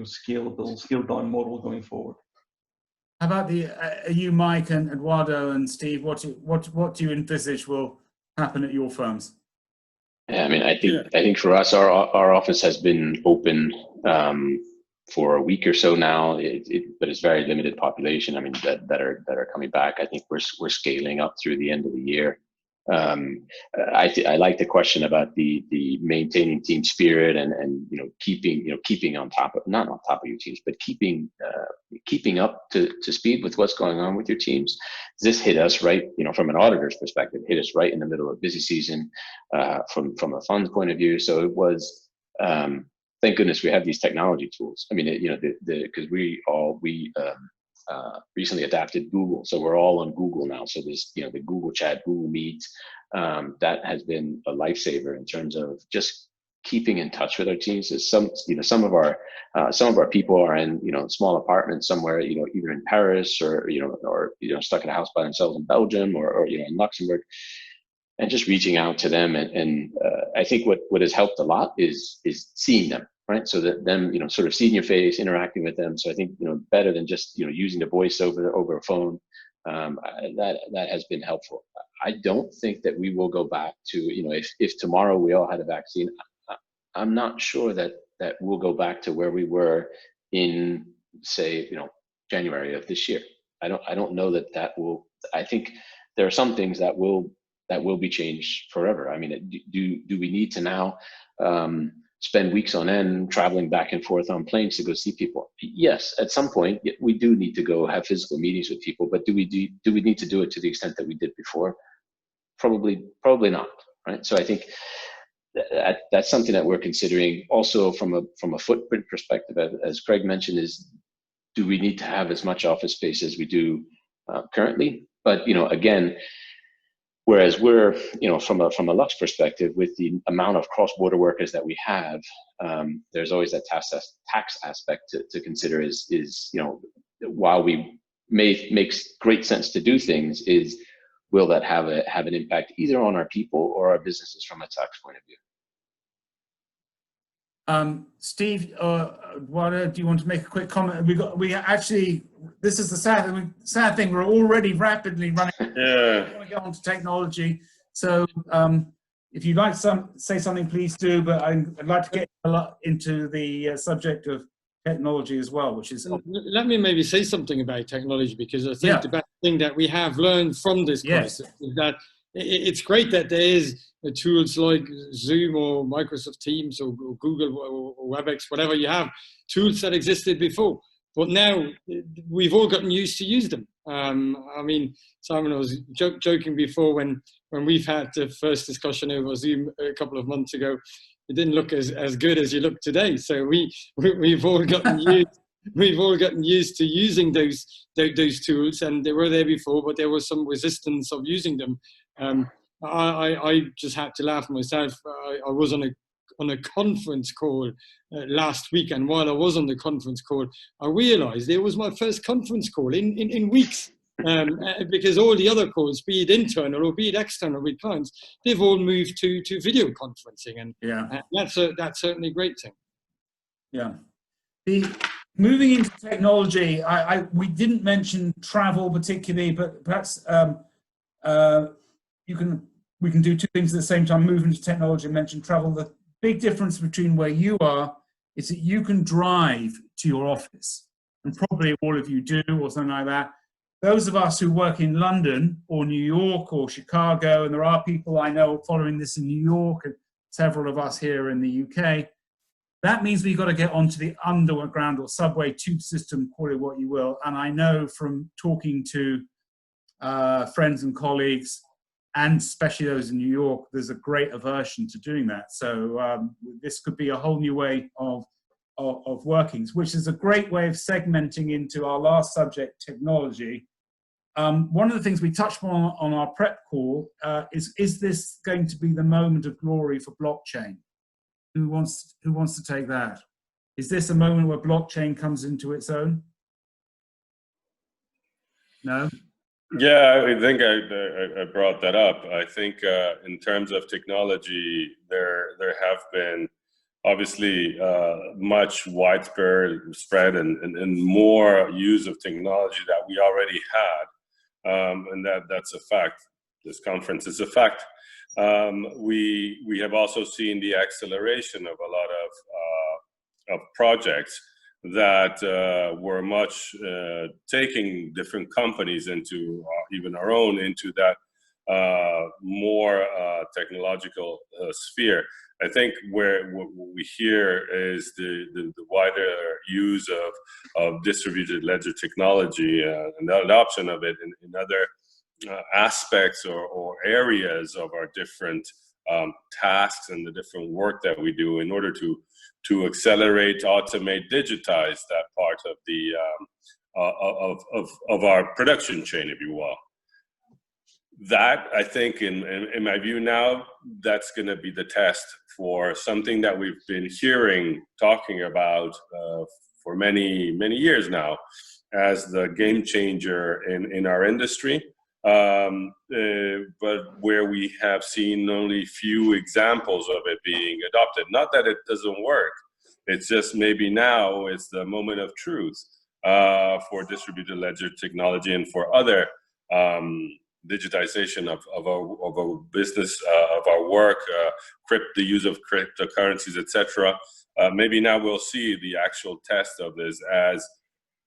scaled down model going forward. How about you, Mike, and Eduardo and Steve? What do you envisage will happen at your firms? Yeah, I think for us, our office has been open for a week or so now, but it's very limited population. I mean, that are coming back. I think we're scaling up through the end of the year. I like the question about the maintaining team spirit and keeping on top of, not on top of your teams, but keeping up to speed with what's going on with your teams. This hit us right, from an auditor's perspective, hit us right in the middle of busy season from a funds point of view. So it was. Thank goodness we have these technology tools. I mean, because we recently adapted Google, so we're all on Google now. So there's, the Google Chat, Google Meet, that has been a lifesaver in terms of just keeping in touch with our teams. As some of our people are in, small apartments somewhere, either in Paris or stuck in a house by themselves in Belgium or in Luxembourg. And just reaching out to them, and I think what has helped a lot is seeing them, right? So that them, sort of seeing your face, interacting with them. So I think better than just using the voice over a phone, that has been helpful. I don't think that we will go back to if tomorrow we all had a vaccine, I'm not sure that we'll go back to where we were in, say, January of this year. I don't know that will. I think there are some things that will be changed forever. I mean, do we need to now spend weeks on end traveling back and forth on planes to go see people? Yes, at some point we do need to go have physical meetings with people, but do we need to do it to the extent that we did before? Probably not, right? So I think that's something that we're considering. Also from a footprint perspective, as Craig mentioned, is do we need to have as much office space as we do currently? But again, whereas we're, from a Lux perspective, with the amount of cross-border workers that we have, there's always that tax aspect to consider. Is while we makes great sense to do things, will that have an impact either on our people or our businesses from a tax point of view? Steve, do you want to make a quick comment? This is the sad thing. We're already rapidly running. Yeah. I want to get on to technology. So if you'd like to say something, please do. But I'd like to get a lot into the subject of technology as well, which is. Let me maybe say something about technology, because I think the best thing that we have learned from this crisis is that it's great that there is tools like Zoom or Microsoft Teams or Google or WebEx, whatever you have, tools that existed before. But now we've all gotten used to use them. I mean, Simon, I was joking before when we've had the first discussion over Zoom a couple of months ago, it didn't look as good as you look today. So we've all gotten used. We've all gotten used to using those tools, and they were there before, but there was some resistance of using them. I just had to laugh myself. I was on a conference call last week, and while I was on the conference call, I realised it was my first conference call in weeks, because all the other calls, be it internal or be it external with clients, they've all moved to video conferencing, and that's certainly a great thing. Yeah. Moving into technology, we didn't mention travel particularly, but perhaps we can do two things at the same time: move into technology and mention travel. The big difference between where you are is that you can drive to your office, and probably all of you do, or something like that. Those of us who work in London or New York or Chicago, and there are people I know following this in New York, and several of us here in the UK, that means we've got to get onto the underground or subway tube system, call it what you will. And I know from talking to friends and colleagues, and especially those in New York, there's a great aversion to doing that. So this could be a whole new way of workings, which is a great way of segmenting into our last subject, technology. One of the things we touched on our prep call is this going to be the moment of glory for blockchain? Who wants to take that? Is this a moment where blockchain comes into its own? No? Yeah, I think I brought that up. I think in terms of technology, there have been obviously much widespread and more use of technology that we already had, and that's a fact. This conference is a fact. We have also seen the acceleration of a lot of projects that were much taking different companies into even our own into that more technological sphere. I think what we hear is the wider use of distributed ledger technology and the adoption of it in other aspects or areas of our different tasks and the different work that we do in order to accelerate, automate, digitize that part of the of our production chain, if you will. That, I think, in my view now, that's going to be the test for something that we've been talking about for many years now as the game changer in our industry. But where we have seen only few examples of it being adopted. Not that it doesn't work, it's just maybe now it's the moment of truth for distributed ledger technology and for other digitization of our business, of our work, the use of cryptocurrencies, etc. Maybe now we'll see the actual test of this as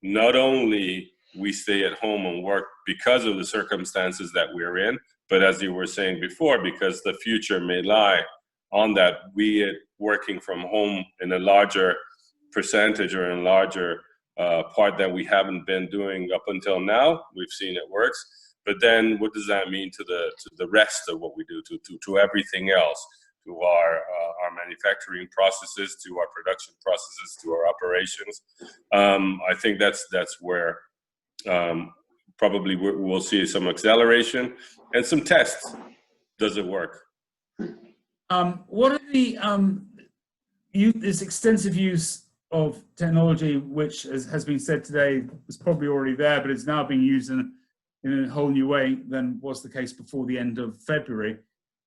not only we stay at home and work because of the circumstances that we're in, but as you were saying before, because the future may lie on that, be it working from home in a larger percentage or in larger part that we haven't been doing up until now. We've seen it works. But then what does that mean to the rest of what we do, to everything else, to our manufacturing processes, to our production processes, to our operations? I think that's where probably we'll see some acceleration and some tests. Does it work? What are the this extensive use of technology, which has been said today, was probably already there, but it's now being used in a whole new way than was the case before the end of February.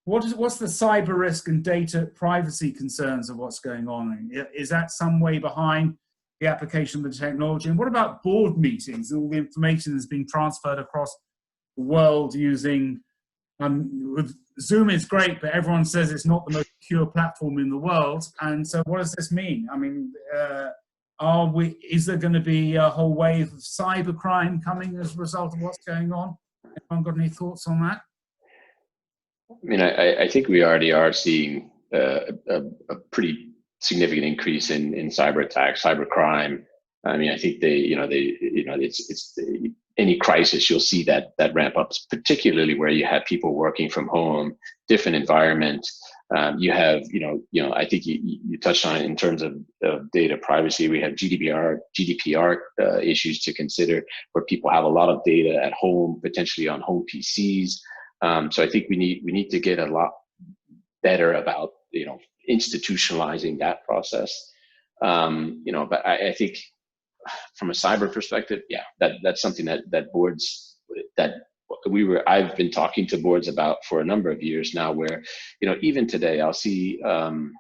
What's the cyber risk and data privacy concerns of what's going on? Is that some way behind the application of the technology? And what about board meetings and all the information that's being transferred across the world using Zoom is great, but everyone says it's not the most secure platform in the world. And so what does this mean? I mean, is there going to be a whole wave of cybercrime coming as a result of what's going on? Anyone got any thoughts on that? I mean, I think we already are seeing a pretty significant increase in cyber attacks, cyber crime. I mean, I think any crisis, you'll see that ramp up, particularly where you have people working from home, different environment. You have, I think you touched on it in terms of data privacy. We have GDPR issues to consider, where people have a lot of data at home, potentially on home PCs. So I think we need to get a lot better about institutionalizing that process. But I think from a cyber perspective, yeah, that's something that boards I've been talking to boards about for a number of years now, where, even today I'll see, I'm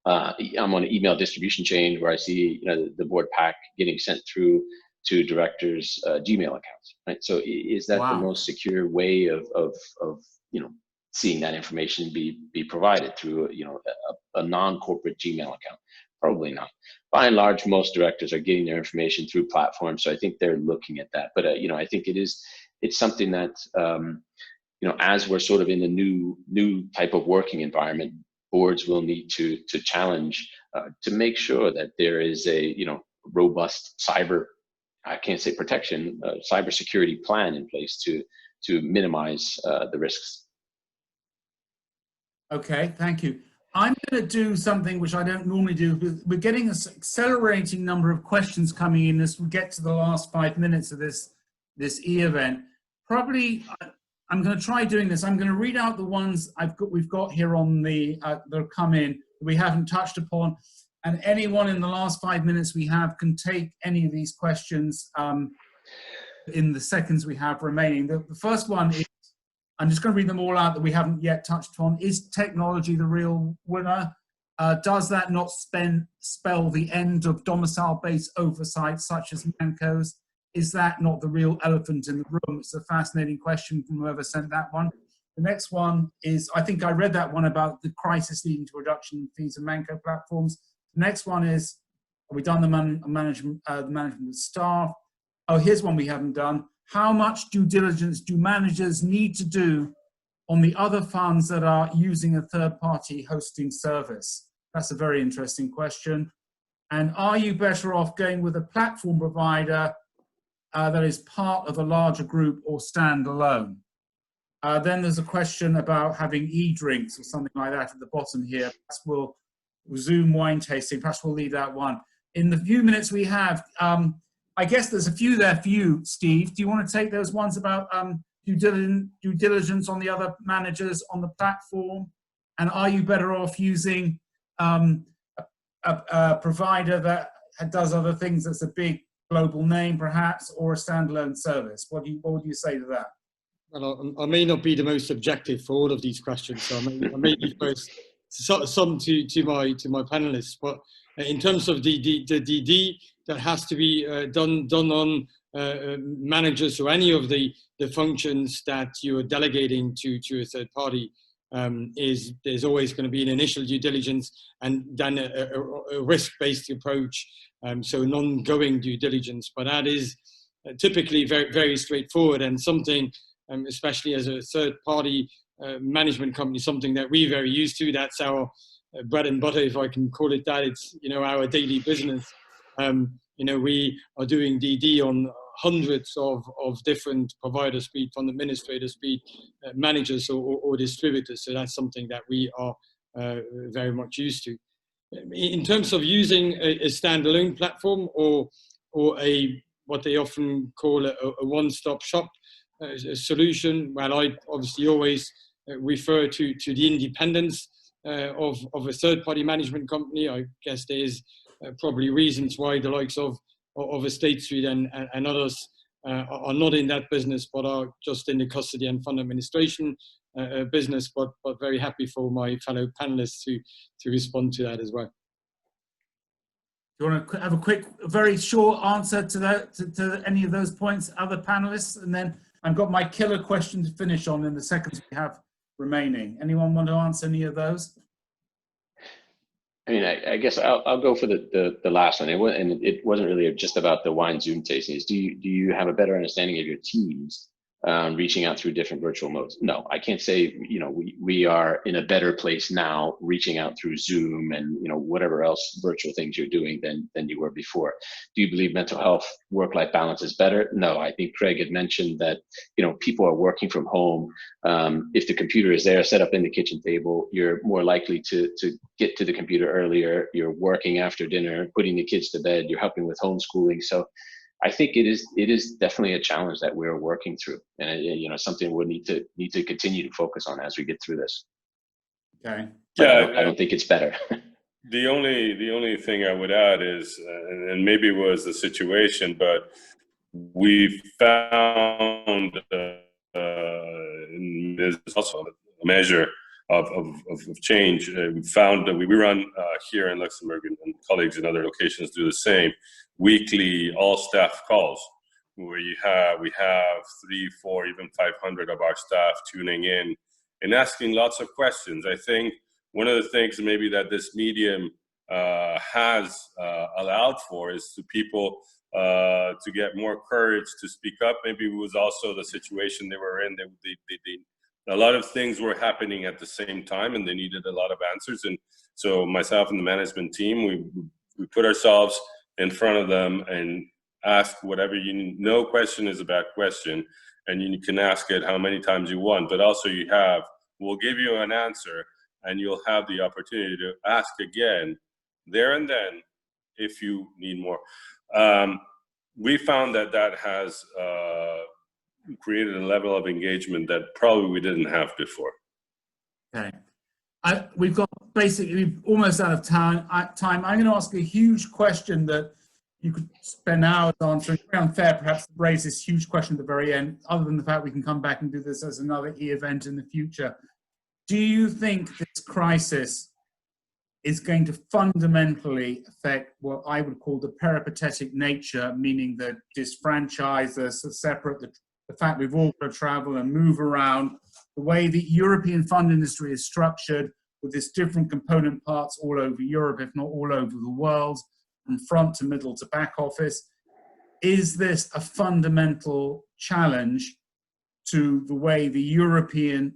on an email distribution chain where I see, the board pack getting sent through to directors' Gmail accounts, right? So is that the most secure way of seeing that information be provided through, a non-corporate Gmail account? Probably not. By and large, most directors are getting their information through platforms, so I think they're looking at that. But I think it's something that as we're sort of in a new type of working environment, boards will need to challenge to make sure that there is a robust cyber, I can't say protection, cybersecurity plan in place to minimize the risks. Okay, thank you. I'm going to do something which I don't normally do. We're getting an accelerating number of questions coming in as we get to the last 5 minutes of this e-event. Probably, I'm going to try doing this. I'm going to read out the ones we've got here on that have come in that we haven't touched upon, and anyone in the last 5 minutes we have can take any of these questions in the seconds we have remaining. The first one is, I'm just going to read them all out that we haven't yet touched on. Is technology the real winner? Does that not spell the end of domicile-based oversight such as MANCOs? Is that not the real elephant in the room? It's a fascinating question from whoever sent that one. The next one is, I think I read that one about the crisis leading to reduction in fees of MANCO platforms. The next one is, Have we done the management staff? Oh, here's one we haven't done. How much due diligence do managers need to do on the other funds that are using a third-party hosting service? That's a very interesting question. And are you better off going with a platform provider that is part of a larger group or standalone? Then there's a question about having e-drinks or something like that at the bottom here. Perhaps we'll Zoom wine tasting. Perhaps we'll leave that one. In the few minutes we have, I guess there's a few there for you, Steve. Do you want to take those ones about due diligence on the other managers on the platform? And are you better off using a provider that does other things that's a big global name, perhaps, or a standalone service? What would you say to that? Well, I may not be the most objective for all of these questions, so I may be first some to my panelists. But in terms of the DD that has to be done on managers or any of the functions that you are delegating to a third party, there's always going to be an initial due diligence and then a risk-based approach, so an ongoing due diligence. But that is typically very, very straightforward, and something, especially as a third-party management company, something that we're very used to. That's our bread and butter, if I can call it that. It's our daily business. We are doing DD on hundreds of different providers, be it fund administrators, be it managers or distributors. So that's something that we are very much used to. In terms of using a standalone platform or what they often call a one-stop shop solution, well, I obviously always refer to the independence of a third-party management company. I guess there's probably reasons why the likes of a State Street and others are not in that business, but are just in the custody and fund administration business. But very happy for my fellow panelists to respond to that as well. Do you want to have a very short answer to that, to any of those points, other panelists, and then I've got my killer question to finish on in the seconds we have remaining. Anyone want to answer any of those? I mean, I guess I'll go for the last one. It wasn't really just about the wine Zoom tastings. Do you have a better understanding of your teams reaching out through different virtual modes? No, I can't say, we are in a better place now reaching out through Zoom and, whatever else virtual things you're doing than you were before. Do you believe mental health, work-life balance is better? No, I think Craig had mentioned that, people are working from home. If the computer is there set up in the kitchen table, you're more likely to get to the computer earlier. You're working after dinner, putting the kids to bed, you're helping with homeschooling. So I think it is definitely a challenge that we're working through, and something we'll need to continue to focus on as we get through this. Okay. Yeah, I don't think it's better. The only thing I would add is, and maybe it was the situation, but we found there's also a measure of change. We found that we run here in Luxembourg, and colleagues in other locations do the same, weekly all staff calls where we have 300, 400, even 500 of our staff tuning in and asking lots of questions. I think one of the things maybe that this medium has allowed for is to people to get more courage to speak up. Maybe it was also the situation they were in. A lot of things were happening at the same time, and they needed a lot of answers. And so myself and the management team, we put ourselves in front of them and ask whatever you need. No question is a bad question, and you can ask it how many times you want, but also we'll give you an answer, and you'll have the opportunity to ask again there and then if you need more. We found that has created a level of engagement that probably we didn't have before. Okay. We've got basically almost out of time. I'm going to ask a huge question that you could spend hours answering. It's very unfair, perhaps, to raise this huge question at the very end, other than the fact we can come back and do this as another e-event in the future. Do you think this crisis is going to fundamentally affect what I would call the peripatetic nature, meaning the disfranchised, the separate, the fact we've all got to travel and move around, the way the European fund industry is structured with its different component parts all over Europe, if not all over the world, from front to middle to back office. Is this a fundamental challenge to the way the European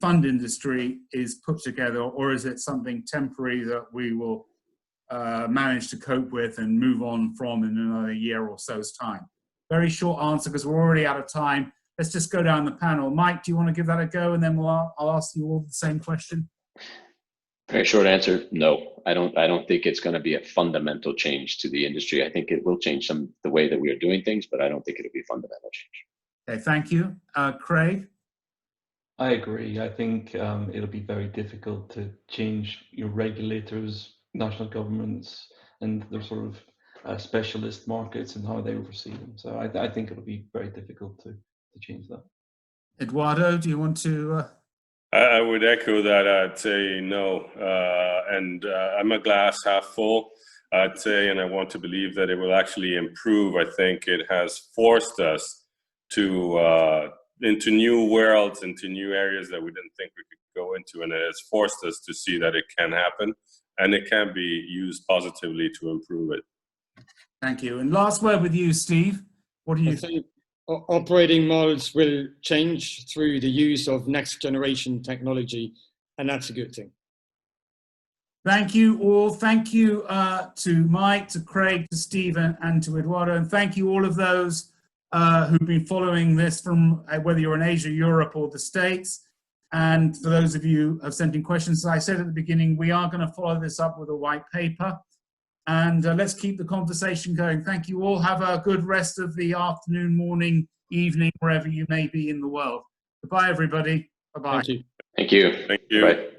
fund industry is put together, or is it something temporary that we will manage to cope with and move on from in another year or so's time? Very short answer, because we're already out of time. Let's just go down the panel. Mike, do you want to give that a go, and then I'll ask you all the same question? Very short answer, no. I don't think it's going to be a fundamental change to the industry. I think it will change the way that we are doing things, but I don't think it'll be a fundamental change. Okay, thank you. Craig? I agree. I think it'll be very difficult to change your regulators, national governments, and their sort of specialist markets and how they oversee them. So I think it'll be very difficult to change that. Eduardo, do you want to? I would echo that. I'd say no. I'm a glass half full, I'd say, and I want to believe that it will actually improve. I think it has forced us to into new worlds, into new areas that we didn't think we could go into, and it has forced us to see that it can happen and it can be used positively to improve it. Thank you. And last word with you, Steve. What do you think? Operating models will change through the use of next generation technology, and that's a good thing. Thank you all. Thank you to Mike, to Craig, to Stephen, and to Eduardo. And thank you all of those who've been following this from whether you're in Asia, Europe, or the States. And for those of you who have sent in questions, as I said at the beginning, we are going to follow this up with a white paper. And let's keep the conversation going. Thank you all. Have a good rest of the afternoon, morning, evening, wherever you may be in the world. Goodbye, everybody. Bye-bye. Thank you. Thank you. Thank you. Bye.